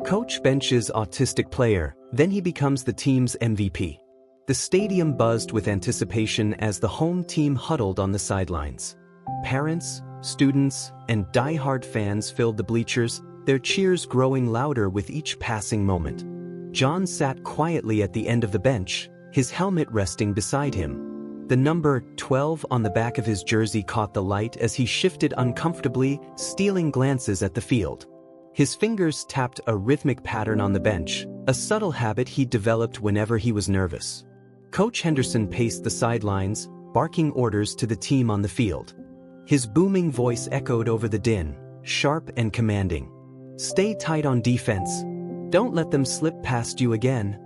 Coach benches autistic player, then he becomes the team's MVP. The stadium buzzed with anticipation as the home team huddled on the sidelines. Parents, students, and die-hard fans filled the bleachers, their cheers growing louder with each passing moment. John sat quietly at the end of the bench, his helmet resting beside him. The number 12 on the back of his jersey caught the light as he shifted uncomfortably, stealing glances at the field. His fingers tapped a rhythmic pattern on the bench, a subtle habit he'd developed whenever he was nervous. Coach Henderson paced the sidelines, barking orders to the team on the field. His booming voice echoed over the din, sharp and commanding. "Stay tight on defense. Don't let them slip past you again."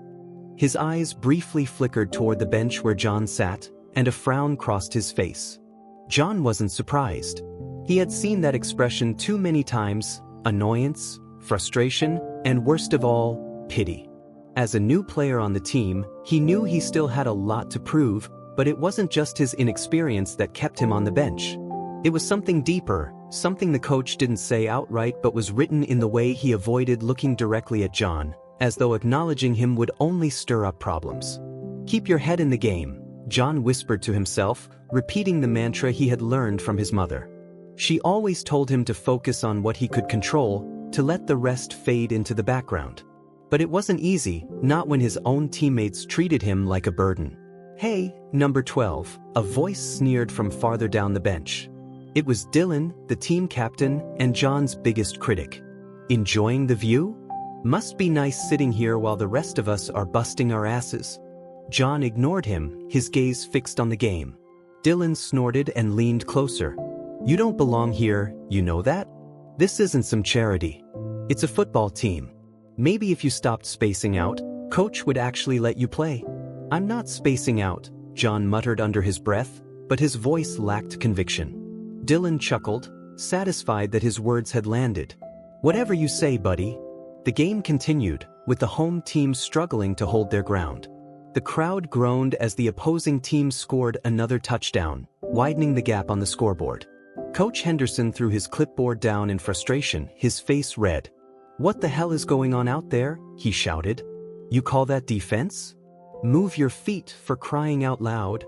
His eyes briefly flickered toward the bench where John sat, and a frown crossed his face. John wasn't surprised. He had seen that expression too many times: annoyance, frustration, and worst of all, pity. As a new player on the team, he knew he still had a lot to prove, but it wasn't just his inexperience that kept him on the bench. It was something deeper, something the coach didn't say outright but was written in the way he avoided looking directly at John, as though acknowledging him would only stir up problems. "Keep your head in the game," John whispered to himself, repeating the mantra he had learned from his mother. She always told him to focus on what he could control, to let the rest fade into the background. But it wasn't easy, not when his own teammates treated him like a burden. "Hey, number 12, a voice sneered from farther down the bench. It was Dylan, the team captain, and John's biggest critic. "Enjoying the view? Must be nice sitting here while the rest of us are busting our asses." John ignored him, his gaze fixed on the game. Dylan snorted and leaned closer. "You don't belong here, you know that? This isn't some charity. It's a football team. Maybe if you stopped spacing out, coach would actually let you play." "I'm not spacing out," John muttered under his breath, but his voice lacked conviction. Dylan chuckled, satisfied that his words had landed. "Whatever you say, buddy." The game continued, with the home team struggling to hold their ground. The crowd groaned as the opposing team scored another touchdown, widening the gap on the scoreboard. Coach Henderson threw his clipboard down in frustration, his face red. "What the hell is going on out there?" he shouted. "You call that defense? Move your feet, for crying out loud."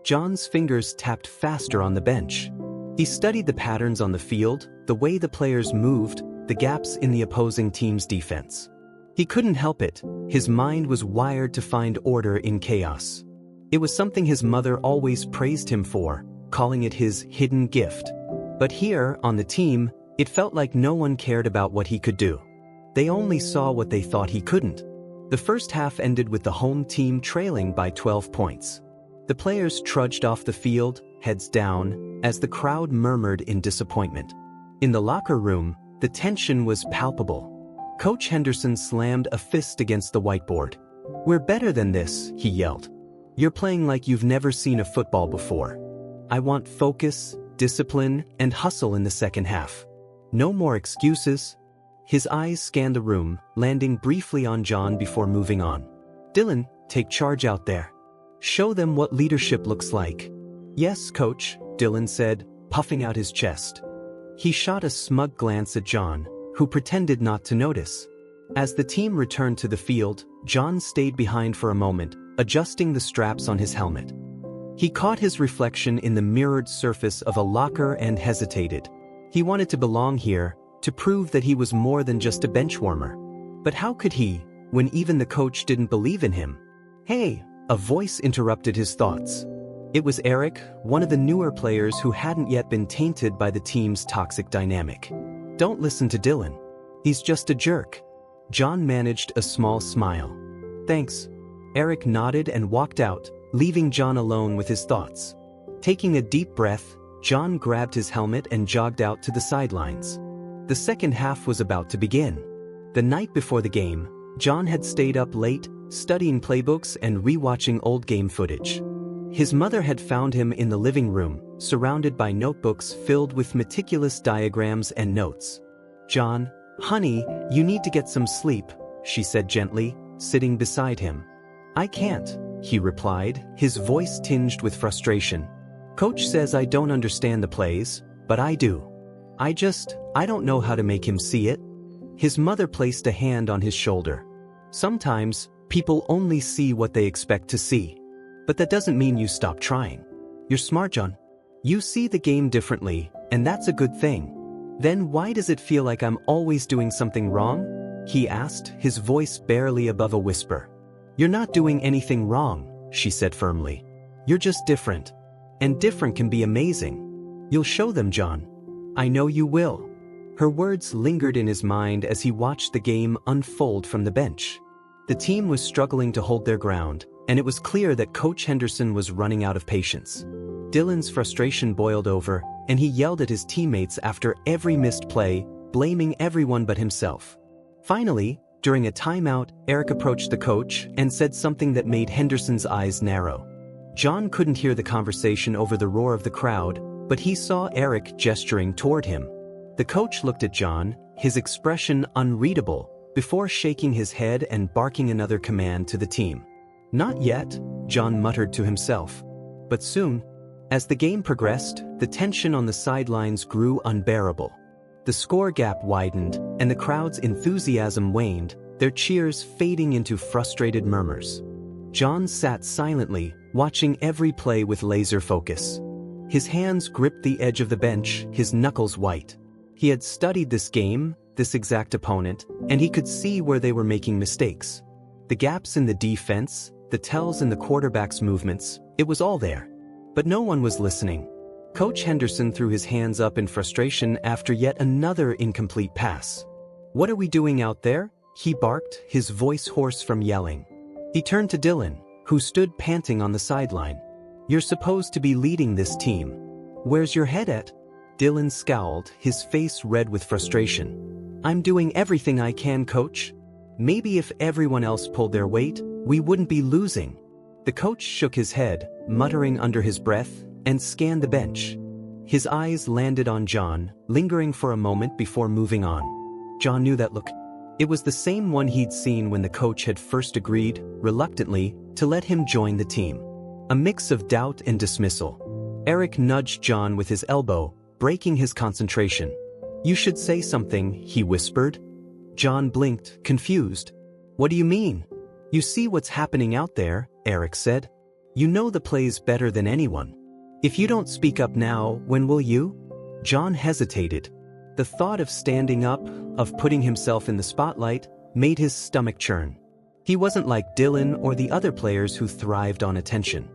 John's fingers tapped faster on the bench. He studied the patterns on the field, the way the players moved, the gaps in the opposing team's defense. He couldn't help it, his mind was wired to find order in chaos. It was something his mother always praised him for, calling it his hidden gift. But here, on the team, it felt like no one cared about what he could do. They only saw what they thought he couldn't. The first half ended with the home team trailing by 12 points. The players trudged off the field, heads down, as the crowd murmured in disappointment. In the locker room, the tension was palpable. Coach Henderson slammed a fist against the whiteboard. "We're better than this," he yelled. "You're playing like you've never seen a football before. I want focus, discipline, and hustle in the second half. No more excuses." His eyes scanned the room, landing briefly on John before moving on. "Dylan, take charge out there. Show them what leadership looks like." "Yes, coach," Dylan said, puffing out his chest. He shot a smug glance at John, who pretended not to notice. As the team returned to the field, John stayed behind for a moment, adjusting the straps on his helmet. He caught his reflection in the mirrored surface of a locker and hesitated. He wanted to belong here, to prove that he was more than just a benchwarmer. But how could he, when even the coach didn't believe in him? "Hey!" A voice interrupted his thoughts. It was Eric, one of the newer players who hadn't yet been tainted by the team's toxic dynamic. "Don't listen to Dylan. He's just a jerk." John managed a small smile. "Thanks." Eric nodded and walked out, leaving John alone with his thoughts. Taking a deep breath, John grabbed his helmet and jogged out to the sidelines. The second half was about to begin. The night before the game, John had stayed up late, studying playbooks and rewatching old game footage. His mother had found him in the living room, surrounded by notebooks filled with meticulous diagrams and notes. "John, honey, you need to get some sleep," she said gently, sitting beside him. "I can't," he replied, his voice tinged with frustration. "Coach says I don't understand the plays, but I do. I don't know how to make him see it." His mother placed a hand on his shoulder. Sometimes, people only see what they expect to see. But that doesn't mean you stop trying. You're smart, John. You see the game differently, and that's a good thing. Then why does it feel like I'm always doing something wrong? He asked, his voice barely above a whisper. You're not doing anything wrong, she said firmly. You're just different. And different can be amazing. You'll show them, John. I know you will. Her words lingered in his mind as he watched the game unfold from the bench. The team was struggling to hold their ground, and it was clear that Coach Henderson was running out of patience. Dylan's frustration boiled over, and he yelled at his teammates after every missed play, blaming everyone but himself. Finally, during a timeout, Eric approached the coach and said something that made Henderson's eyes narrow. John couldn't hear the conversation over the roar of the crowd, but he saw Eric gesturing toward him. The coach looked at John, his expression unreadable, before shaking his head and barking another command to the team. Not yet, John muttered to himself. But soon, as the game progressed, the tension on the sidelines grew unbearable. The score gap widened, and the crowd's enthusiasm waned, their cheers fading into frustrated murmurs. John sat silently, watching every play with laser focus. His hands gripped the edge of the bench, his knuckles white. He had studied this game, this exact opponent, and he could see where they were making mistakes. The gaps in the defense, the tells in the quarterback's movements, it was all there. But no one was listening. Coach Henderson threw his hands up in frustration after yet another incomplete pass. What are we doing out there? He barked, his voice hoarse from yelling. He turned to Dylan, who stood panting on the sideline. You're supposed to be leading this team. Where's your head at? Dylan scowled, his face red with frustration. I'm doing everything I can, coach. Maybe if everyone else pulled their weight, we wouldn't be losing. The coach shook his head, muttering under his breath, and scanned the bench. His eyes landed on John, lingering for a moment before moving on. John knew that look. It was the same one he'd seen when the coach had first agreed, reluctantly, to let him join the team. A mix of doubt and dismissal. Eric nudged John with his elbow, breaking his concentration. You should say something, he whispered. John blinked, confused. What do you mean? You see what's happening out there, Eric said. You know the plays better than anyone. If you don't speak up now, when will you? John hesitated. The thought of standing up, of putting himself in the spotlight, made his stomach churn. He wasn't like Dylan or the other players who thrived on attention.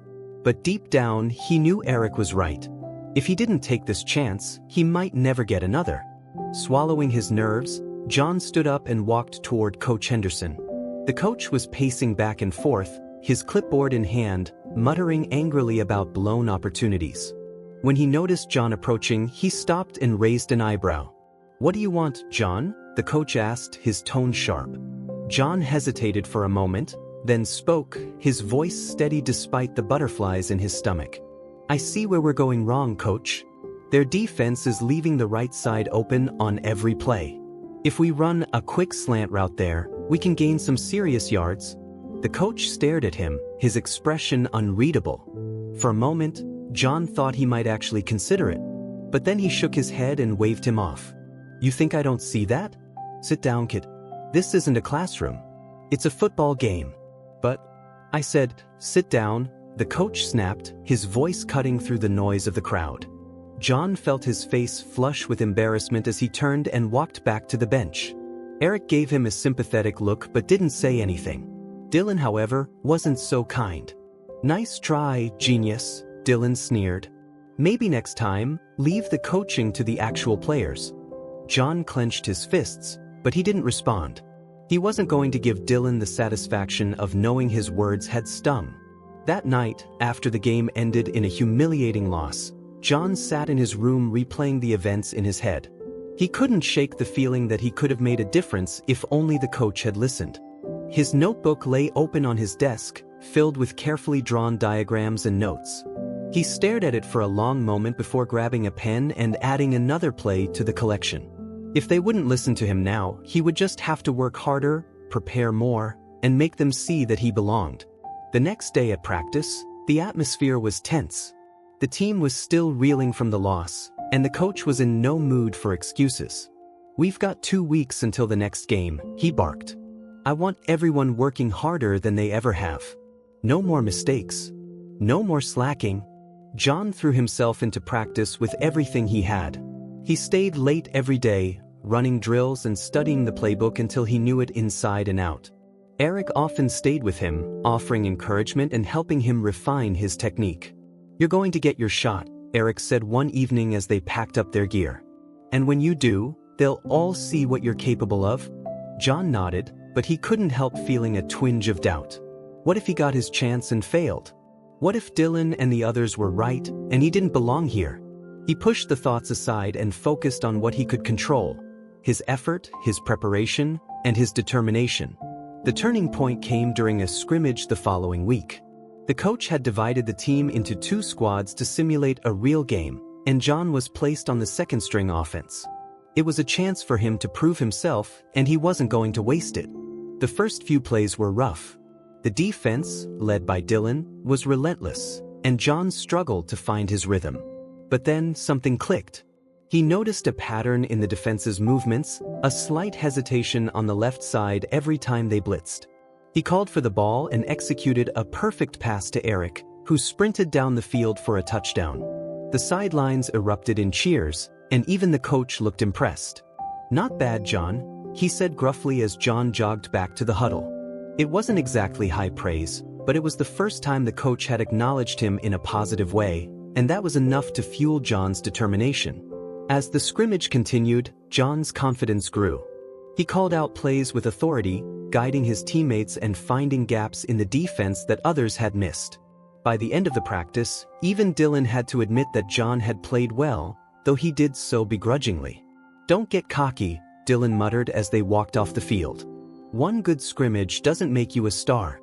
But deep down, he knew Eric was right. If he didn't take this chance, he might never get another. Swallowing his nerves, John stood up and walked toward Coach Henderson. The coach was pacing back and forth, his clipboard in hand, muttering angrily about blown opportunities. When he noticed John approaching, he stopped and raised an eyebrow. What do you want, John? The coach asked, his tone sharp. John hesitated for a moment, then spoke, his voice steady despite the butterflies in his stomach. I see where we're going wrong, coach. Their defense is leaving the right side open on every play. If we run a quick slant route there, we can gain some serious yards. The coach stared at him, his expression unreadable. For a moment, John thought he might actually consider it. But then he shook his head and waved him off. You think I don't see that? Sit down, kid. This isn't a classroom. It's a football game. But, I said, sit down, the coach snapped, his voice cutting through the noise of the crowd. John felt his face flush with embarrassment as he turned and walked back to the bench. Eric gave him a sympathetic look but didn't say anything. Dylan, however, wasn't so kind. Nice try, genius, Dylan sneered. Maybe next time, leave the coaching to the actual players. John clenched his fists, but he didn't respond. He wasn't going to give Dylan the satisfaction of knowing his words had stung. That night, after the game ended in a humiliating loss, John sat in his room replaying the events in his head. He couldn't shake the feeling that he could have made a difference if only the coach had listened. His notebook lay open on his desk, filled with carefully drawn diagrams and notes. He stared at it for a long moment before grabbing a pen and adding another play to the collection. If they wouldn't listen to him now, he would just have to work harder, prepare more, and make them see that he belonged. The next day at practice, the atmosphere was tense. The team was still reeling from the loss, and the coach was in no mood for excuses. "We've got 2 weeks until the next game," he barked. "I want everyone working harder than they ever have. No more mistakes. No more slacking." John threw himself into practice with everything he had. He stayed late every day, running drills and studying the playbook until he knew it inside and out. Eric often stayed with him, offering encouragement and helping him refine his technique. "You're going to get your shot," Eric said one evening as they packed up their gear. "And when you do, they'll all see what you're capable of." John nodded, but he couldn't help feeling a twinge of doubt. What if he got his chance and failed? What if Dylan and the others were right, and he didn't belong here? He pushed the thoughts aside and focused on what he could control: his effort, his preparation, and his determination. The turning point came during a scrimmage the following week. The coach had divided the team into 2 squads to simulate a real game, and John was placed on the second-string offense. It was a chance for him to prove himself, and he wasn't going to waste it. The first few plays were rough. The defense, led by Dylan, was relentless, and John struggled to find his rhythm. But then something clicked. He noticed a pattern in the defense's movements, a slight hesitation on the left side every time they blitzed. He called for the ball and executed a perfect pass to Eric, who sprinted down the field for a touchdown. The sidelines erupted in cheers, and even the coach looked impressed. "Not bad, John," he said gruffly as John jogged back to the huddle. It wasn't exactly high praise, but it was the first time the coach had acknowledged him in a positive way, and that was enough to fuel John's determination. As the scrimmage continued, John's confidence grew. He called out plays with authority, guiding his teammates and finding gaps in the defense that others had missed. By the end of the practice, even Dylan had to admit that John had played well, though he did so begrudgingly. "Don't get cocky," Dylan muttered as they walked off the field. "One good scrimmage doesn't make you a star."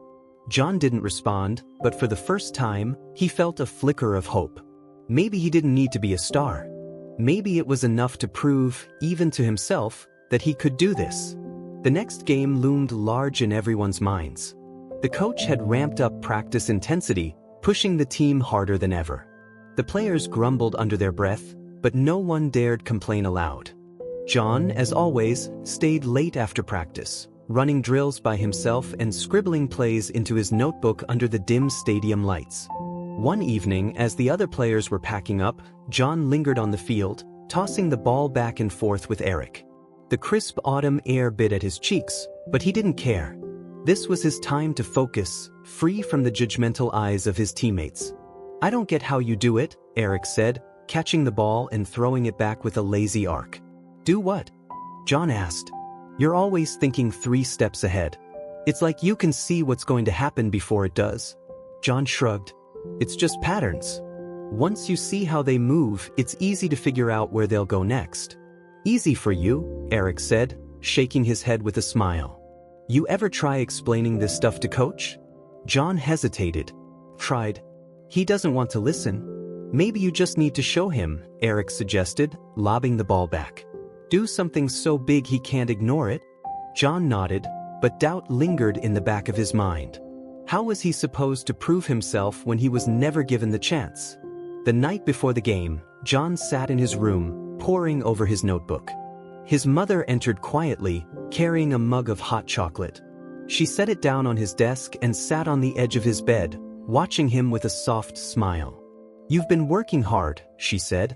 John didn't respond, but for the first time, he felt a flicker of hope. Maybe he didn't need to be a star. Maybe it was enough to prove, even to himself, that he could do this. The next game loomed large in everyone's minds. The coach had ramped up practice intensity, pushing the team harder than ever. The players grumbled under their breath, but no one dared complain aloud. John, as always, stayed late after practice, running drills by himself and scribbling plays into his notebook under the dim stadium lights. One evening, as the other players were packing up, John lingered on the field, tossing the ball back and forth with Eric. The crisp autumn air bit at his cheeks, but he didn't care. This was his time to focus, free from the judgmental eyes of his teammates. "I don't get how you do it," Eric said, catching the ball and throwing it back with a lazy arc. "Do what?" John asked. "You're always thinking 3 steps ahead. It's like you can see what's going to happen before it does." John shrugged. "It's just patterns. Once you see how they move, it's easy to figure out where they'll go next." "Easy for you," Eric said, shaking his head with a smile. "You ever try explaining this stuff to Coach?" John hesitated. "Tried. He doesn't want to listen." "Maybe you just need to show him," Eric suggested, lobbing the ball back. "Do something so big he can't ignore it." John nodded, but doubt lingered in the back of his mind. How was he supposed to prove himself when he was never given the chance? The night before the game, John sat in his room, poring over his notebook. His mother entered quietly, carrying a mug of hot chocolate. She set it down on his desk and sat on the edge of his bed, watching him with a soft smile. "You've been working hard," she said.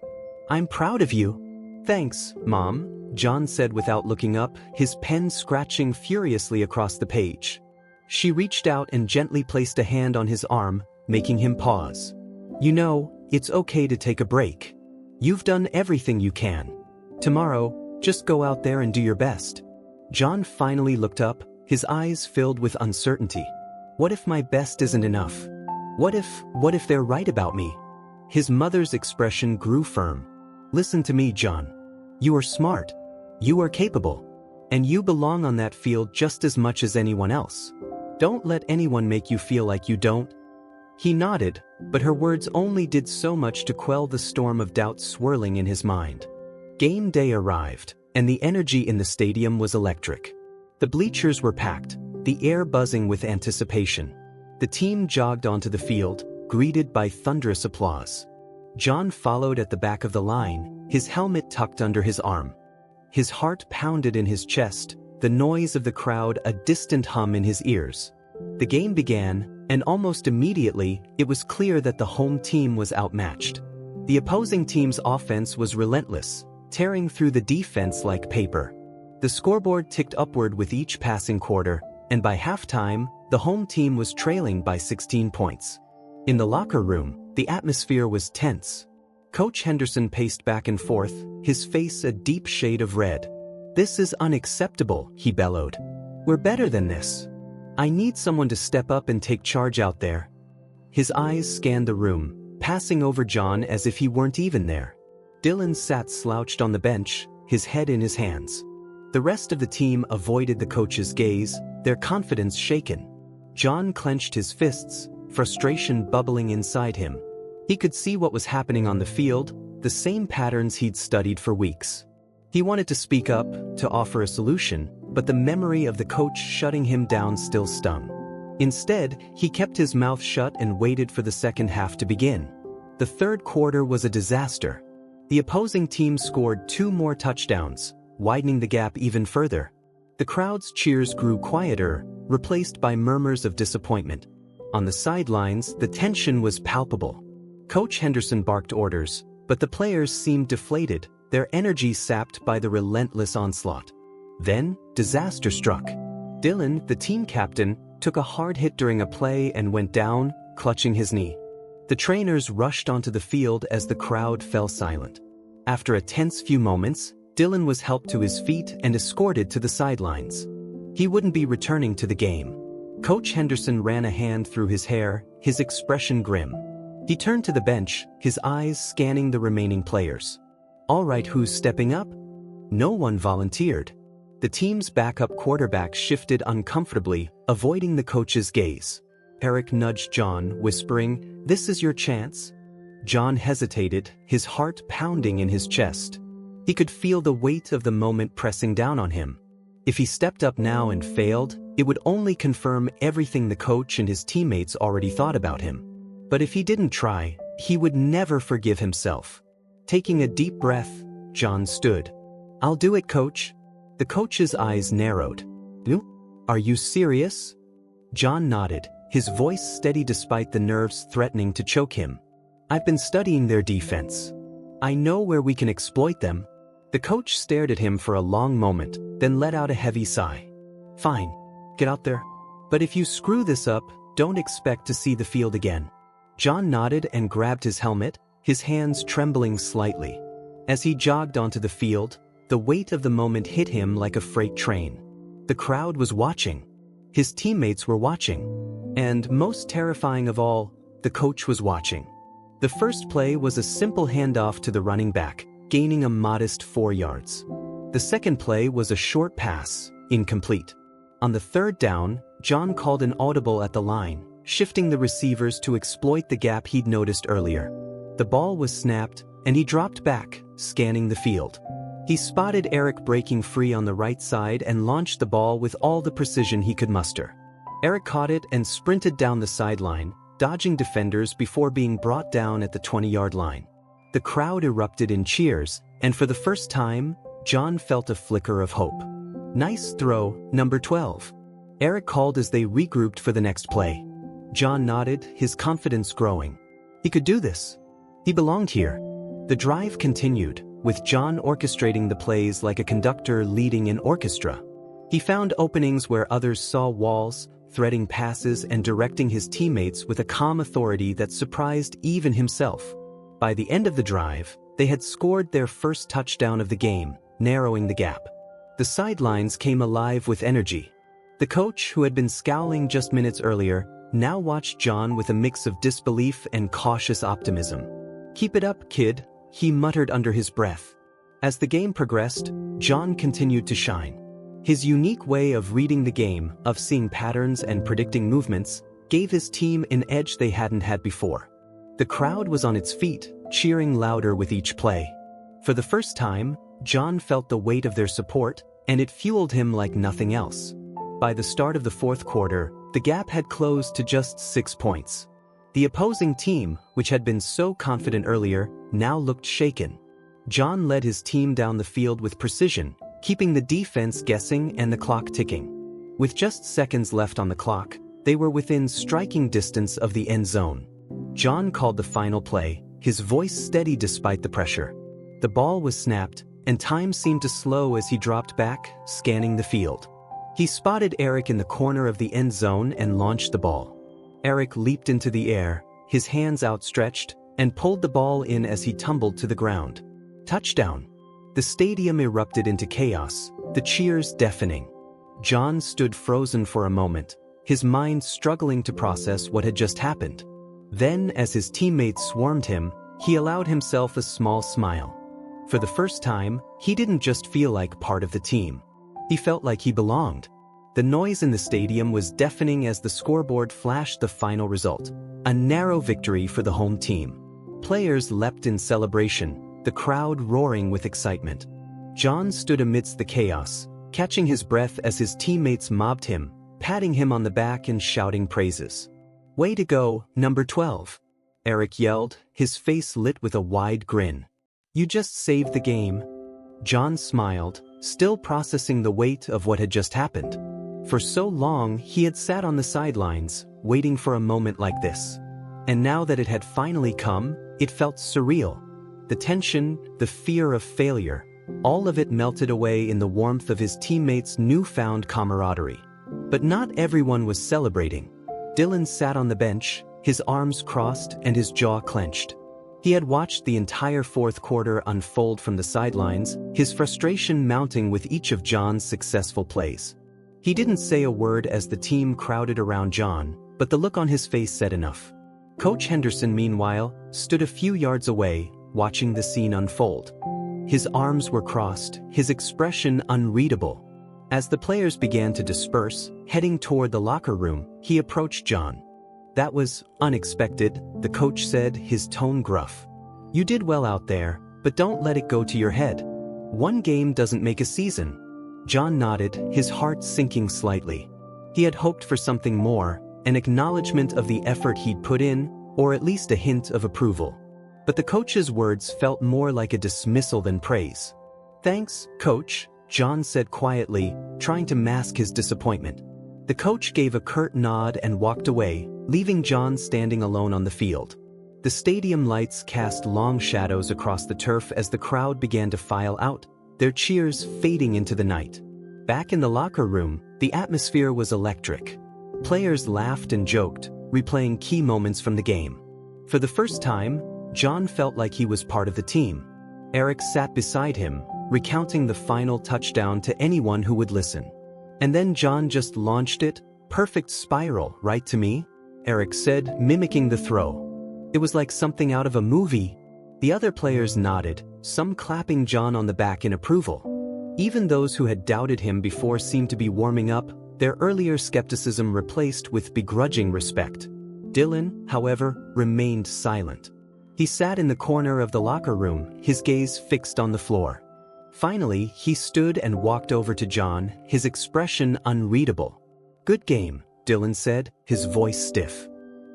"I'm proud of you." "Thanks, Mom," John said without looking up, his pen scratching furiously across the page. She reached out and gently placed a hand on his arm, making him pause. "You know, it's okay to take a break. You've done everything you can. Tomorrow, just go out there and do your best." John finally looked up, his eyes filled with uncertainty. What if my best isn't enough? What if they're right about me? His mother's expression grew firm. "Listen to me, John. You are smart. You are capable. And you belong on that field just as much as anyone else. Don't let anyone make you feel like you don't." He nodded, but her words only did so much to quell the storm of doubt swirling in his mind. Game day arrived, and the energy in the stadium was electric. The bleachers were packed, the air buzzing with anticipation. The team jogged onto the field, greeted by thunderous applause. John followed at the back of the line, his helmet tucked under his arm. His heart pounded in his chest, the noise of the crowd a distant hum in his ears. The game began, and almost immediately, it was clear that the home team was outmatched. The opposing team's offense was relentless, tearing through the defense like paper. The scoreboard ticked upward with each passing quarter, and by halftime, the home team was trailing by 16 points. In the locker room, the atmosphere was tense. Coach Henderson paced back and forth, his face a deep shade of red. "This is unacceptable," he bellowed. "We're better than this. I need someone to step up and take charge out there." His eyes scanned the room, passing over John as if he weren't even there. Dylan sat slouched on the bench, his head in his hands. The rest of the team avoided the coach's gaze, their confidence shaken. John clenched his fists, frustration bubbling inside him. He could see what was happening on the field, the same patterns he'd studied for weeks. He wanted to speak up, to offer a solution, but the memory of the coach shutting him down still stung. Instead, he kept his mouth shut and waited for the second half to begin. The third quarter was a disaster. The opposing team scored 2 more touchdowns, widening the gap even further. The crowd's cheers grew quieter, replaced by murmurs of disappointment. On the sidelines, the tension was palpable. Coach Henderson barked orders, but the players seemed deflated, their energy sapped by the relentless onslaught. Then, disaster struck. Dylan, the team captain, took a hard hit during a play and went down, clutching his knee. The trainers rushed onto the field as the crowd fell silent. After a tense few moments, Dylan was helped to his feet and escorted to the sidelines. He wouldn't be returning to the game. Coach Henderson ran a hand through his hair, his expression grim. He turned to the bench, his eyes scanning the remaining players. "All right, who's stepping up?" No one volunteered. The team's backup quarterback shifted uncomfortably, avoiding the coach's gaze. Eric nudged John, whispering, "This is your chance." John hesitated, his heart pounding in his chest. He could feel the weight of the moment pressing down on him. If he stepped up now and failed, it would only confirm everything the coach and his teammates already thought about him. But if he didn't try, he would never forgive himself. Taking a deep breath, John stood. "I'll do it, coach." The coach's eyes narrowed. "You? Are you serious?" John nodded, his voice steady despite the nerves threatening to choke him. "I've been studying their defense. I know where we can exploit them." The coach stared at him for a long moment, then let out a heavy sigh. "Fine. Get out there. But if you screw this up, don't expect to see the field again." John nodded and grabbed his helmet, his hands trembling slightly. As he jogged onto the field, the weight of the moment hit him like a freight train. The crowd was watching. His teammates were watching. And most terrifying of all, the coach was watching. The first play was a simple handoff to the running back, gaining a modest 4 yards. The second play was a short pass, incomplete. On the third down, John called an audible at the line, shifting the receivers to exploit the gap he'd noticed earlier. The ball was snapped, and he dropped back, scanning the field. He spotted Eric breaking free on the right side and launched the ball with all the precision he could muster. Eric caught it and sprinted down the sideline, dodging defenders before being brought down at the 20-yard line. The crowd erupted in cheers, and for the first time, John felt a flicker of hope. "Nice throw, number 12." Eric called as they regrouped for the next play. John nodded, his confidence growing. He could do this. He belonged here. The drive continued, with John orchestrating the plays like a conductor leading an orchestra. He found openings where others saw walls, threading passes and directing his teammates with a calm authority that surprised even himself. By the end of the drive, they had scored their first touchdown of the game, narrowing the gap. The sidelines came alive with energy. The coach, who had been scowling just minutes earlier, now watched John with a mix of disbelief and cautious optimism. "Keep it up, kid," he muttered under his breath. As the game progressed, John continued to shine. His unique way of reading the game, of seeing patterns and predicting movements, gave his team an edge they hadn't had before. The crowd was on its feet, cheering louder with each play. For the first time, John felt the weight of their support, and it fueled him like nothing else. By the start of the fourth quarter, the gap had closed to just 6 points. The opposing team, which had been so confident earlier, now looked shaken. John led his team down the field with precision, keeping the defense guessing and the clock ticking. With just seconds left on the clock, they were within striking distance of the end zone. John called the final play, his voice steady despite the pressure. The ball was snapped, and time seemed to slow as he dropped back, scanning the field. He spotted Eric in the corner of the end zone and launched the ball. Eric leaped into the air, his hands outstretched, and pulled the ball in as he tumbled to the ground. Touchdown! The stadium erupted into chaos, the cheers deafening. John stood frozen for a moment, his mind struggling to process what had just happened. Then, as his teammates swarmed him, he allowed himself a small smile. For the first time, he didn't just feel like part of the team. He felt like he belonged. The noise in the stadium was deafening as the scoreboard flashed the final result, a narrow victory for the home team. Players leapt in celebration, the crowd roaring with excitement. John stood amidst the chaos, catching his breath as his teammates mobbed him, patting him on the back and shouting praises. "Way to go, number 12. Eric yelled, his face lit with a wide grin. "You just saved the game." John smiled, still processing the weight of what had just happened. For so long, he had sat on the sidelines, waiting for a moment like this. And now that it had finally come, it felt surreal. The tension, the fear of failure, all of it melted away in the warmth of his teammates' newfound camaraderie. But not everyone was celebrating. Dylan sat on the bench, his arms crossed and his jaw clenched. He had watched the entire fourth quarter unfold from the sidelines, his frustration mounting with each of John's successful plays. He didn't say a word as the team crowded around John, but the look on his face said enough. Coach Henderson, meanwhile, stood a few yards away, watching the scene unfold. His arms were crossed, his expression unreadable. As the players began to disperse, heading toward the locker room, he approached John. "That was unexpected," the coach said, his tone gruff. "You did well out there, but don't let it go to your head. One game doesn't make a season." John nodded, his heart sinking slightly. He had hoped for something more, an acknowledgement of the effort he'd put in, or at least a hint of approval. But the coach's words felt more like a dismissal than praise. "Thanks, coach," John said quietly, trying to mask his disappointment. The coach gave a curt nod and walked away, leaving John standing alone on the field. The stadium lights cast long shadows across the turf as the crowd began to file out, their cheers fading into the night. Back in the locker room, the atmosphere was electric. Players laughed and joked, replaying key moments from the game. For the first time, John felt like he was part of the team. Eric sat beside him, recounting the final touchdown to anyone who would listen. "And then John just launched it, perfect spiral, right to me?" Eric said, mimicking the throw. "It was like something out of a movie." The other players nodded, some clapping John on the back in approval. Even those who had doubted him before seemed to be warming up, their earlier skepticism replaced with begrudging respect. Dylan, however, remained silent. He sat in the corner of the locker room, his gaze fixed on the floor. Finally, he stood and walked over to John, his expression unreadable. "Good game," Dylan said, his voice stiff.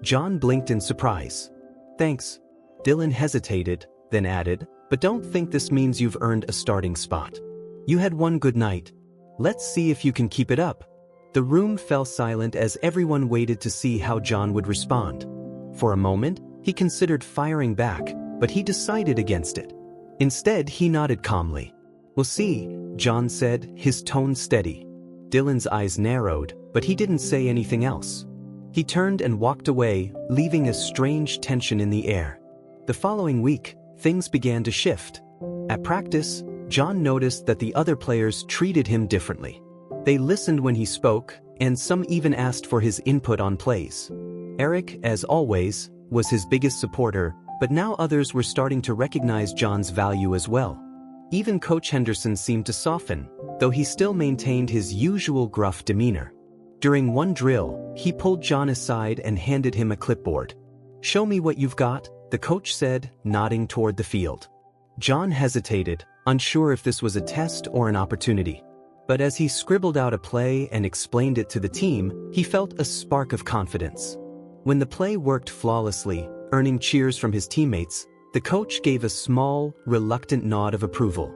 John blinked in surprise. "Thanks." Dylan hesitated, then added, "But don't think this means you've earned a starting spot. You had one good night. Let's see if you can keep it up." The room fell silent as everyone waited to see how John would respond. For a moment, he considered firing back, but he decided against it. Instead, he nodded calmly. "We'll see," John said, his tone steady. Dylan's eyes narrowed, but he didn't say anything else. He turned and walked away, leaving a strange tension in the air. The following week, things began to shift. At practice, John noticed that the other players treated him differently. They listened when he spoke, and some even asked for his input on plays. Eric, as always, was his biggest supporter, but now others were starting to recognize John's value as well. Even Coach Henderson seemed to soften, though he still maintained his usual gruff demeanor. During one drill, he pulled John aside and handed him a clipboard. "Show me what you've got," the coach said, nodding toward the field. John hesitated, unsure if this was a test or an opportunity. But as he scribbled out a play and explained it to the team, he felt a spark of confidence. When the play worked flawlessly, earning cheers from his teammates, the coach gave a small, reluctant nod of approval.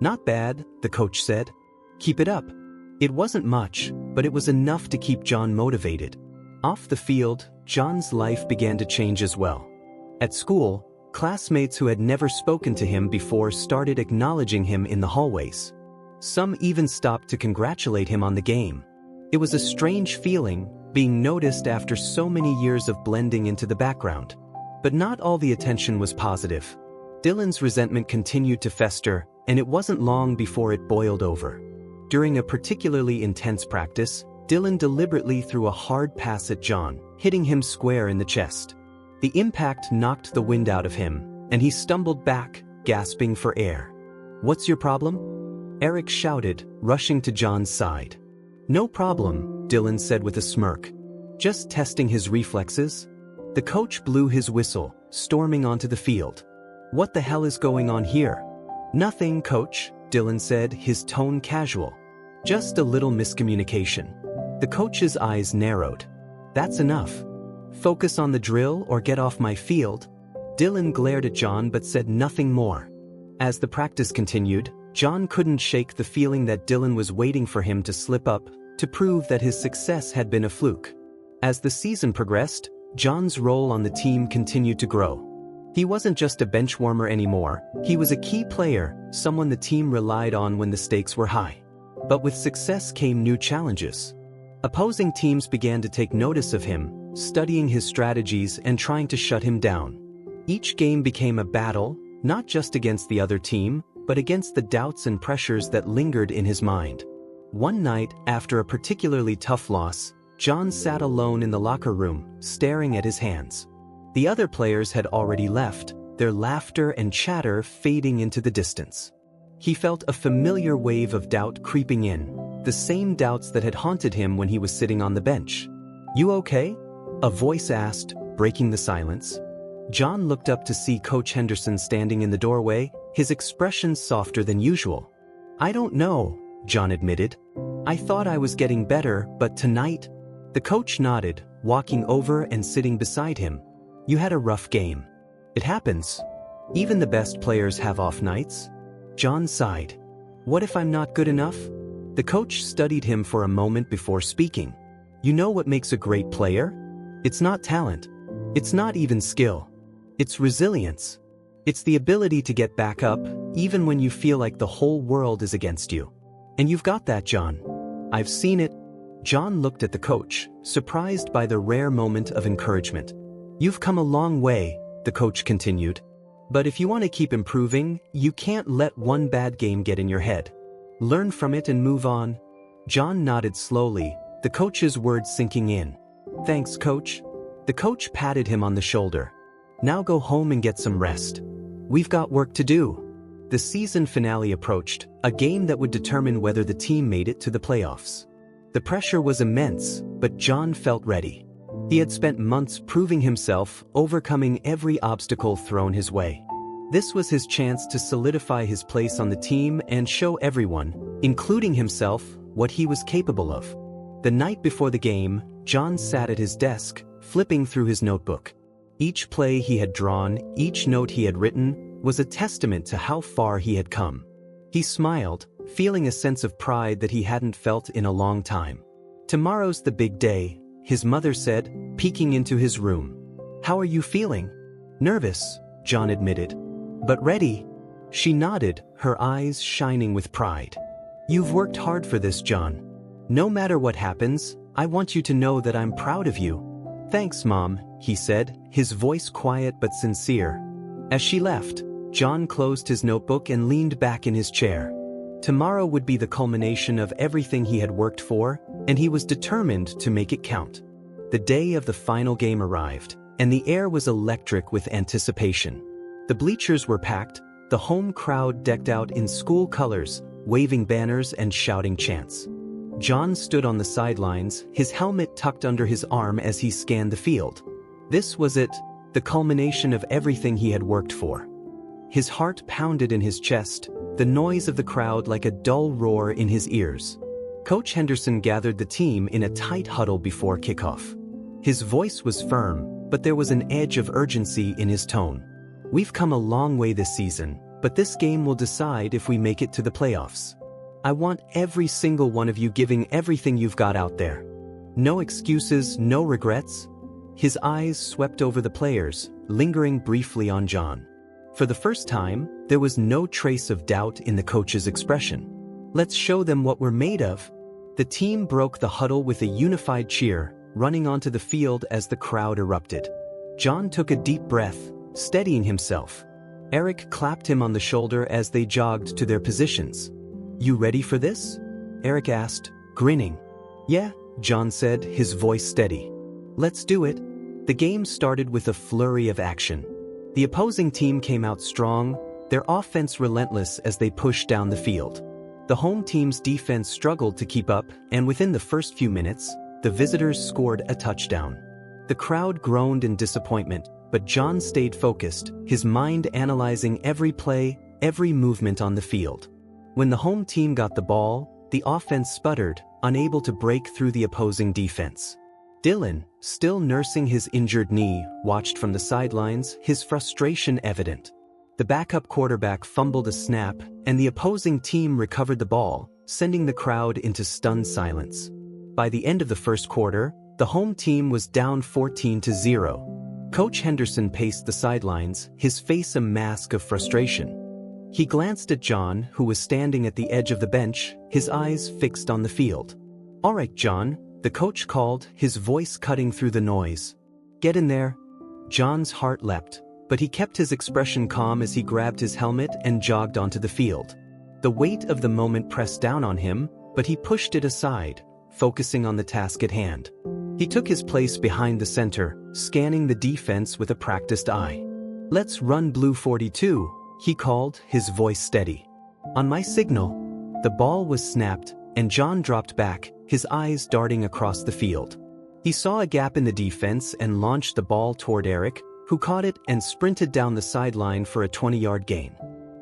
Not bad, the coach said. Keep it up. It wasn't much, but it was enough to keep John motivated. Off the field, John's life began to change as well. At school, classmates who had never spoken to him before started acknowledging him in the hallways. Some even stopped to congratulate him on the game. It was a strange feeling, being noticed after so many years of blending into the background. But not all the attention was positive. Dylan's resentment continued to fester, and it wasn't long before it boiled over. During a particularly intense practice, Dylan deliberately threw a hard pass at John, hitting him square in the chest. The impact knocked the wind out of him, and he stumbled back, gasping for air. "What's your problem?" Eric shouted, rushing to John's side. "No problem," Dylan said with a smirk. "Just testing his reflexes." The coach blew his whistle, storming onto the field. "What the hell is going on here?" "Nothing, coach," Dylan said, his tone casual. "Just a little miscommunication." The coach's eyes narrowed. "That's enough. Focus on the drill or get off my field." Dylan glared at John but said nothing more. As the practice continued, John couldn't shake the feeling that Dylan was waiting for him to slip up, to prove that his success had been a fluke. As the season progressed, John's role on the team continued to grow. He wasn't just a bench warmer anymore, he was a key player, someone the team relied on when the stakes were high. But with success came new challenges. Opposing teams began to take notice of him, studying his strategies and trying to shut him down. Each game became a battle, not just against the other team, but against the doubts and pressures that lingered in his mind. One night, after a particularly tough loss, John sat alone in the locker room, staring at his hands. The other players had already left, their laughter and chatter fading into the distance. He felt a familiar wave of doubt creeping in, the same doubts that had haunted him when he was sitting on the bench. "You okay?" a voice asked, breaking the silence. John looked up to see Coach Henderson standing in the doorway, his expression softer than usual. "I don't know," John admitted. "I thought I was getting better, but tonight..." The coach nodded, walking over and sitting beside him. "You had a rough game. It happens. Even the best players have off nights." John sighed. "What if I'm not good enough?" The coach studied him for a moment before speaking. "You know what makes a great player? It's not talent. It's not even skill. It's resilience. It's the ability to get back up, even when you feel like the whole world is against you. And you've got that, John. I've seen it." John looked at the coach, surprised by the rare moment of encouragement. "You've come a long way," the coach continued. "But if you want to keep improving, you can't let one bad game get in your head. Learn from it and move on." John nodded slowly, the coach's words sinking in. "Thanks, coach." The coach patted him on the shoulder. "Now go home and get some rest. We've got work to do." The season finale approached, a game that would determine whether the team made it to the playoffs. The pressure was immense, but John felt ready. He had spent months proving himself, overcoming every obstacle thrown his way. This was his chance to solidify his place on the team and show everyone, including himself, what he was capable of. The night before the game, John sat at his desk, flipping through his notebook. Each play he had drawn, each note he had written, was a testament to how far he had come. He smiled, feeling a sense of pride that he hadn't felt in a long time. "Tomorrow's the big day," his mother said, peeking into his room. "How are you feeling?" "Nervous," John admitted. "But ready." She nodded, her eyes shining with pride. "You've worked hard for this, John. No matter what happens, I want you to know that I'm proud of you." "Thanks, Mom," he said, his voice quiet but sincere. As she left, John closed his notebook and leaned back in his chair. Tomorrow would be the culmination of everything he had worked for, and he was determined to make it count. The day of the final game arrived, and the air was electric with anticipation. The bleachers were packed, the home crowd decked out in school colors, waving banners and shouting chants. John stood on the sidelines, his helmet tucked under his arm as he scanned the field. This was it, the culmination of everything he had worked for. His heart pounded in his chest, the noise of the crowd like a dull roar in his ears. Coach Henderson gathered the team in a tight huddle before kickoff. His voice was firm, but there was an edge of urgency in his tone. "We've come a long way this season, But this game will decide if we make it to the playoffs. I want every single one of you giving everything you've got out there. No excuses, no regrets. His eyes swept over the players, lingering briefly on John. For the first time, there was no trace of doubt in the coach's expression. Let's show them what we're made of. The team broke the huddle with a unified cheer, running onto the field as the crowd erupted. John took a deep breath, steadying himself. Eric clapped him on the shoulder as they jogged to their positions. "You ready for this?" Eric asked, grinning. "Yeah," John said, his voice steady. "Let's do it." The game started with a flurry of action. The opposing team came out strong, their offense relentless as they pushed down the field. The home team's defense struggled to keep up, and within the first few minutes, the visitors scored a touchdown. The crowd groaned in disappointment, but John stayed focused, his mind analyzing every play, every movement on the field. When the home team got the ball, the offense sputtered, unable to break through the opposing defense. Dylan, still nursing his injured knee, watched from the sidelines, his frustration evident. The backup quarterback fumbled a snap, and the opposing team recovered the ball, sending the crowd into stunned silence. By the end of the first quarter, the home team was down 14-0. Coach Henderson paced the sidelines, his face a mask of frustration. He glanced at John, who was standing at the edge of the bench, his eyes fixed on the field. "All right, John," the coach called, his voice cutting through the noise. "Get in there." John's heart leapt, but he kept his expression calm as he grabbed his helmet and jogged onto the field. The weight of the moment pressed down on him, but he pushed it aside, focusing on the task at hand. He took his place behind the center, scanning the defense with a practiced eye. "Let's run blue 42, he called, his voice steady. On my signal." The ball was snapped, and John dropped back, his eyes darting across the field. He saw a gap in the defense and launched the ball toward Eric, who caught it and sprinted down the sideline for a 20-yard gain.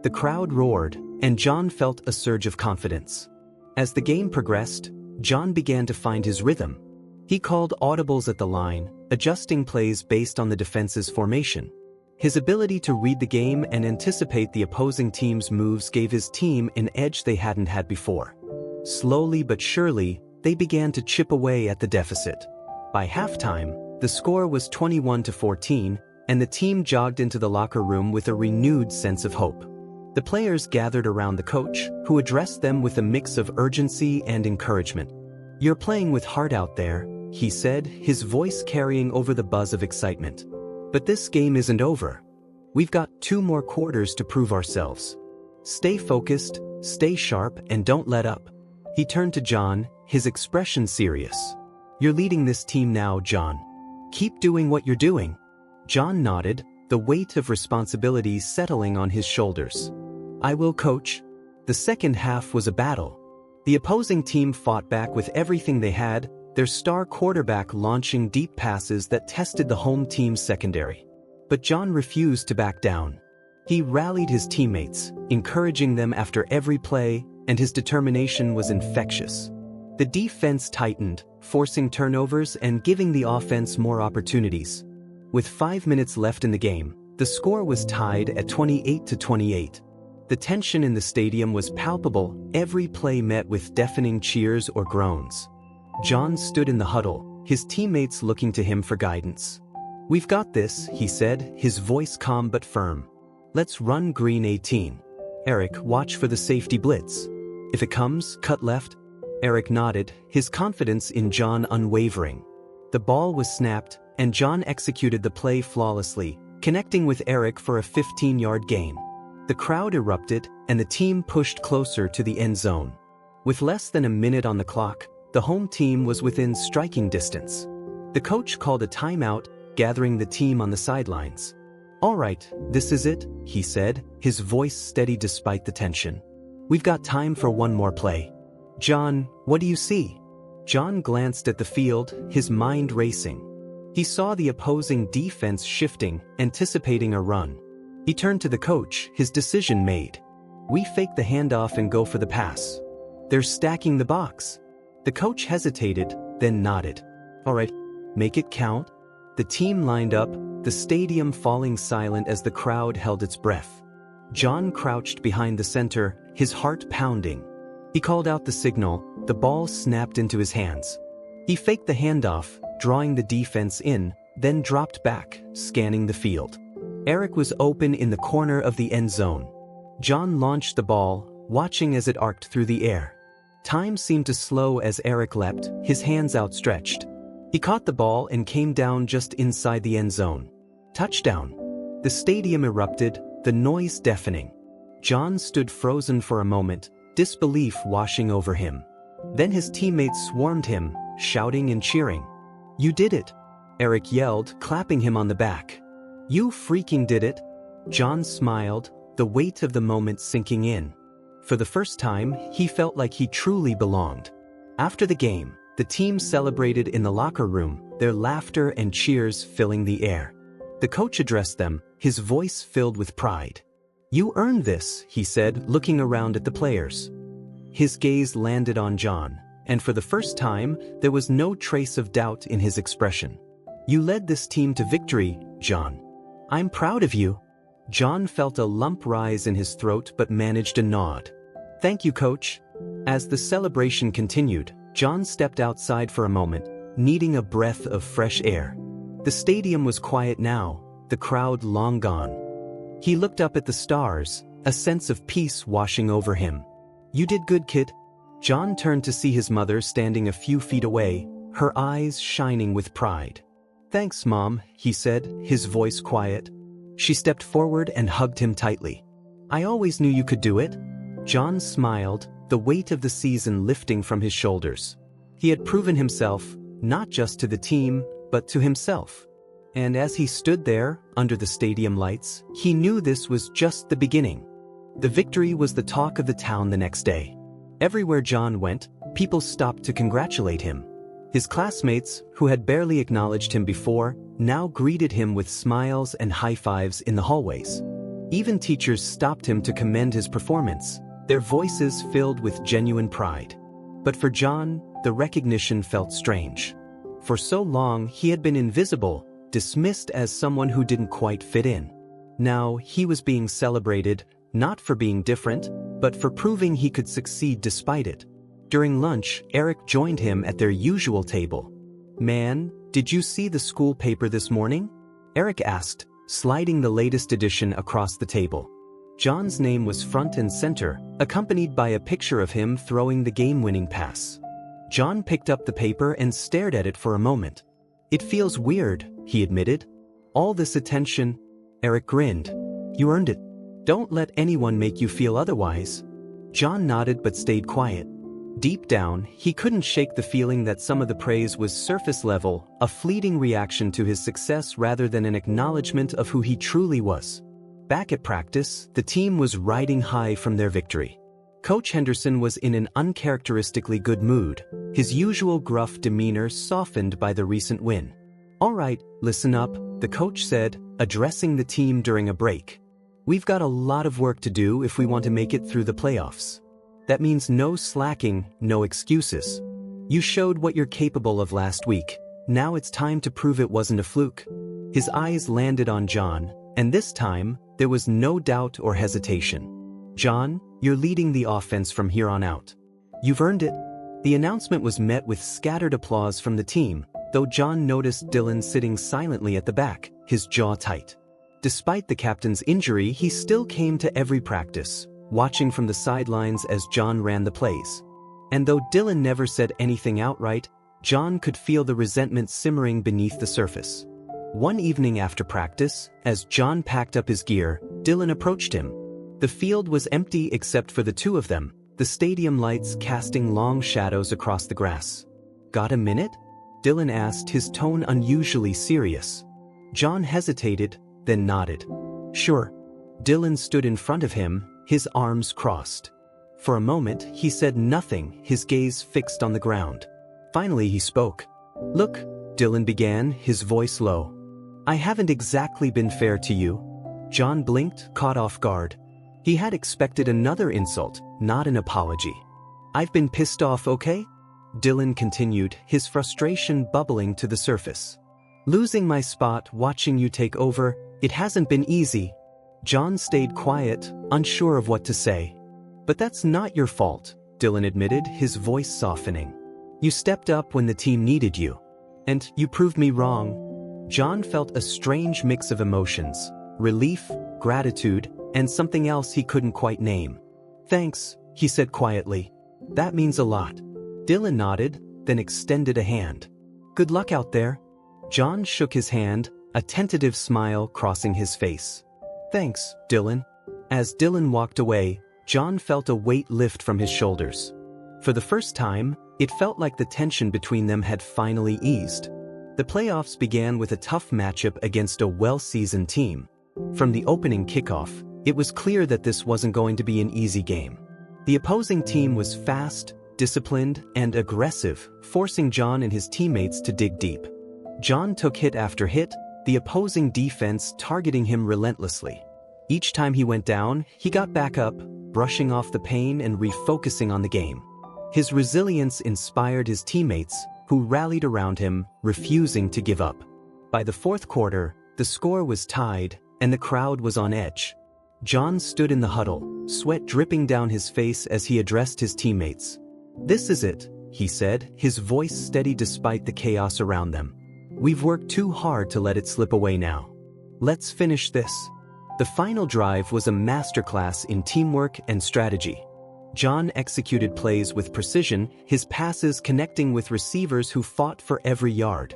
The crowd roared, and John felt a surge of confidence. As the game progressed, John began to find his rhythm. He called audibles at the line, adjusting plays based on the defense's formation. His ability to read the game and anticipate the opposing team's moves gave his team an edge they hadn't had before. Slowly but surely, they began to chip away at the deficit. By halftime, the score was 21-14, and the team jogged into the locker room with a renewed sense of hope. The players gathered around the coach, who addressed them with a mix of urgency and encouragement. "You're playing with heart out there," he said, his voice carrying over the buzz of excitement. "But this game isn't over. We've got 2 more quarters to prove ourselves. Stay focused, stay sharp, and don't let up." He turned to John, his expression serious. "You're leading this team now, John. Keep doing what you're doing." John nodded, the weight of responsibility settling on his shoulders. "I will, coach." The second half was a battle. The opposing team fought back with everything they had, their star quarterback launching deep passes that tested the home team's secondary. But John refused to back down. He rallied his teammates, encouraging them after every play, and his determination was infectious. The defense tightened, forcing turnovers and giving the offense more opportunities. With 5 minutes left in the game, the score was tied at 28-28. The tension in the stadium was palpable, every play met with deafening cheers or groans. John stood in the huddle, his teammates looking to him for guidance. "We've got this," he said, his voice calm but firm. "Let's run green 18. Eric, watch for the safety blitz. If it comes, cut left." Eric nodded, his confidence in John unwavering. The ball was snapped, and John executed the play flawlessly, connecting with Eric for a 15-yard gain. The crowd erupted, and the team pushed closer to the end zone. With less than a minute on the clock, the home team was within striking distance. The coach called a timeout, gathering the team on the sidelines. "All right, this is it," he said, his voice steady despite the tension. "We've got time for one more play." "John, what do you see?" John glanced at the field, his mind racing. He saw the opposing defense shifting, anticipating a run. He turned to the coach, his decision made. "We fake the handoff and go for the pass. They're stacking the box." The coach hesitated, then nodded. "All right, make it count." The team lined up, the stadium falling silent as the crowd held its breath. John crouched behind the center, his heart pounding. He called out the signal, the ball snapped into his hands. He faked the handoff, drawing the defense in, then dropped back, scanning the field. Eric was open in the corner of the end zone. John launched the ball, watching as it arced through the air. Time seemed to slow as Eric leapt, his hands outstretched. He caught the ball and came down just inside the end zone. Touchdown! The stadium erupted, the noise deafening. John stood frozen for a moment, disbelief washing over him. Then his teammates swarmed him, shouting and cheering. "You did it!" Eric yelled, clapping him on the back. "You freaking did it!" John smiled, the weight of the moment sinking in. For the first time, he felt like he truly belonged. After the game, the team celebrated in the locker room, their laughter and cheers filling the air. The coach addressed them, his voice filled with pride. "You earned this," he said, looking around at the players. His gaze landed on John, and for the first time, there was no trace of doubt in his expression. "You led this team to victory, John. I'm proud of you." John felt a lump rise in his throat but managed a nod. "Thank you, coach." As the celebration continued, John stepped outside for a moment, needing a breath of fresh air. The stadium was quiet now, the crowd long gone. He looked up at the stars, a sense of peace washing over him. "You did good, kid." John turned to see his mother standing a few feet away, her eyes shining with pride. "Thanks, Mom," he said, his voice quiet. She stepped forward and hugged him tightly. "I always knew you could do it." John smiled, the weight of the season lifting from his shoulders. He had proven himself, not just to the team, but to himself. And as he stood there, under the stadium lights, he knew this was just the beginning. The victory was the talk of the town the next day. Everywhere John went, people stopped to congratulate him. His classmates, who had barely acknowledged him before, now greeted him with smiles and high fives in the hallways. Even teachers stopped him to commend his performance, their voices filled with genuine pride. But for John, the recognition felt strange. For so long, he had been invisible, dismissed as someone who didn't quite fit in. Now, he was being celebrated, not for being different, but for proving he could succeed despite it. During lunch, Eric joined him at their usual table. "Man, did you see the school paper this morning?" Eric asked, sliding the latest edition across the table. John's name was front and center, accompanied by a picture of him throwing the game-winning pass. John picked up the paper and stared at it for a moment. "It feels weird," he admitted. "All this attention." Eric grinned. "You earned it. Don't let anyone make you feel otherwise." John nodded but stayed quiet. Deep down, he couldn't shake the feeling that some of the praise was surface level, a fleeting reaction to his success rather than an acknowledgement of who he truly was. Back at practice, the team was riding high from their victory. Coach Henderson was in an uncharacteristically good mood, his usual gruff demeanor softened by the recent win. "All right, listen up," the coach said, addressing the team during a break. "We've got a lot of work to do if we want to make it through the playoffs. That means no slacking, no excuses. You showed what you're capable of last week. Now it's time to prove it wasn't a fluke." His eyes landed on John, and this time, there was no doubt or hesitation. "John, you're leading the offense from here on out. You've earned it." The announcement was met with scattered applause from the team, though John noticed Dylan sitting silently at the back, his jaw tight. Despite the captain's injury, he still came to every practice, watching from the sidelines as John ran the plays. And though Dylan never said anything outright, John could feel the resentment simmering beneath the surface. One evening after practice, as John packed up his gear, Dylan approached him. The field was empty except for the two of them, the stadium lights casting long shadows across the grass. "Got a minute?" Dylan asked, his tone unusually serious. John hesitated, then nodded. "Sure." Dylan stood in front of him, his arms crossed. For a moment, he said nothing, his gaze fixed on the ground. Finally he spoke. "Look," Dylan began, his voice low. "I haven't exactly been fair to you." John blinked, caught off guard. He had expected another insult, not an apology. "I've been pissed off, okay?" Dylan continued, his frustration bubbling to the surface. "Losing my spot, watching you take over, it hasn't been easy." John stayed quiet, unsure of what to say. "But that's not your fault," Dylan admitted, his voice softening. "You stepped up when the team needed you. And you proved me wrong." John felt a strange mix of emotions: relief, gratitude, and something else he couldn't quite name. "Thanks," he said quietly. "That means a lot." Dylan nodded, then extended a hand. "Good luck out there." John shook his hand, a tentative smile crossing his face. "Thanks, Dylan." As Dylan walked away, John felt a weight lift from his shoulders. For the first time, it felt like the tension between them had finally eased. The playoffs began with a tough matchup against a well-seasoned team. From the opening kickoff, it was clear that this wasn't going to be an easy game. The opposing team was fast, disciplined, and aggressive, forcing John and his teammates to dig deep. John took hit after hit, the opposing defense targeting him relentlessly. Each time he went down, he got back up, brushing off the pain and refocusing on the game. His resilience inspired his teammates, who rallied around him, refusing to give up. By the fourth quarter, the score was tied, and the crowd was on edge. John stood in the huddle, sweat dripping down his face as he addressed his teammates. "This is it," he said, his voice steady despite the chaos around them. "We've worked too hard to let it slip away now. Let's finish this." The final drive was a masterclass in teamwork and strategy. John executed plays with precision, his passes connecting with receivers who fought for every yard.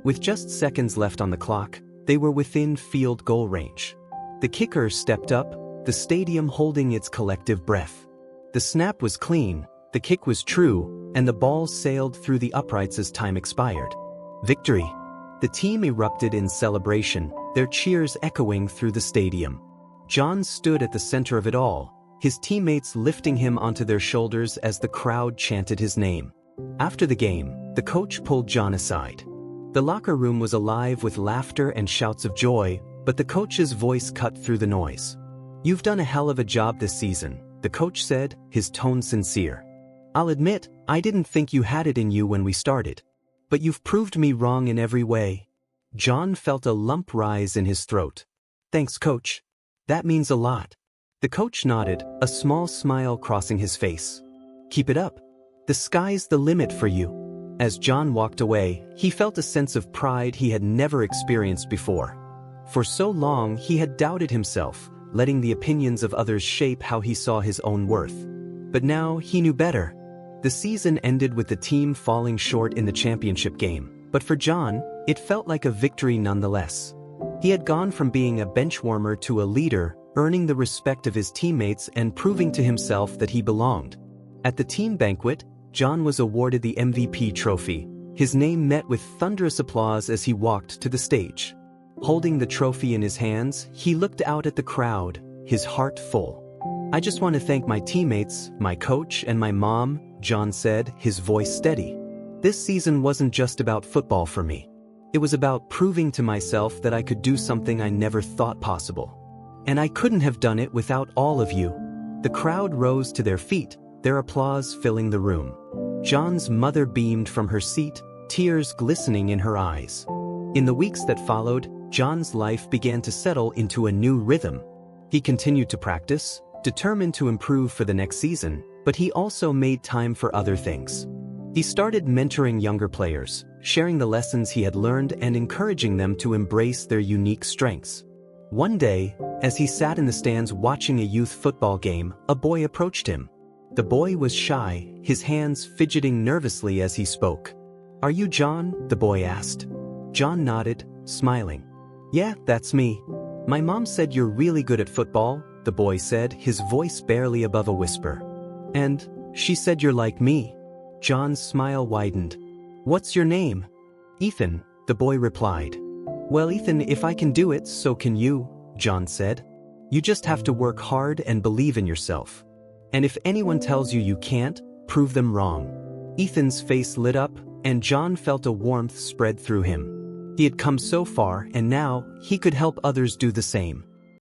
With just seconds left on the clock, they were within field goal range. The kicker stepped up, the stadium holding its collective breath. The snap was clean, the kick was true, and the ball sailed through the uprights as time expired. Victory! The team erupted in celebration, their cheers echoing through the stadium. John stood at the center of it all, his teammates lifting him onto their shoulders as the crowd chanted his name. After the game, the coach pulled John aside. The locker room was alive with laughter and shouts of joy, but the coach's voice cut through the noise. "You've done a hell of a job this season," the coach said, his tone sincere. "I'll admit, I didn't think you had it in you when we started. But you've proved me wrong in every way." John felt a lump rise in his throat. "Thanks, coach. That means a lot." The coach nodded, a small smile crossing his face. "Keep it up. The sky's the limit for you." As John walked away, he felt a sense of pride he had never experienced before. For so long, he had doubted himself, letting the opinions of others shape how he saw his own worth. But now, he knew better. The season ended with the team falling short in the championship game, but for John, it felt like a victory nonetheless. He had gone from being a benchwarmer to a leader, earning the respect of his teammates and proving to himself that he belonged. At the team banquet, John was awarded the MVP trophy. His name met with thunderous applause as he walked to the stage. Holding the trophy in his hands, he looked out at the crowd, his heart full. "I just want to thank my teammates, my coach, and my mom," John said, his voice steady. "This season wasn't just about football for me. It was about proving to myself that I could do something I never thought possible. And I couldn't have done it without all of you." The crowd rose to their feet, their applause filling the room. John's mother beamed from her seat, tears glistening in her eyes. In the weeks that followed, John's life began to settle into a new rhythm. He continued to practice, determined to improve for the next season, but he also made time for other things. He started mentoring younger players, sharing the lessons he had learned and encouraging them to embrace their unique strengths. One day, as he sat in the stands watching a youth football game, a boy approached him. The boy was shy, his hands fidgeting nervously as he spoke. "Are you John?" the boy asked. John nodded, smiling. "Yeah, that's me. My mom said you're really good at football," the boy said, his voice barely above a whisper. "And she said you're like me." John's smile widened. "What's your name?" "Ethan," the boy replied. "Well, Ethan, if I can do it, so can you," John said. "You just have to work hard and believe in yourself. And if anyone tells you you can't, prove them wrong." Ethan's face lit up, and John felt a warmth spread through him. He had come so far, and now, he could help others do the same.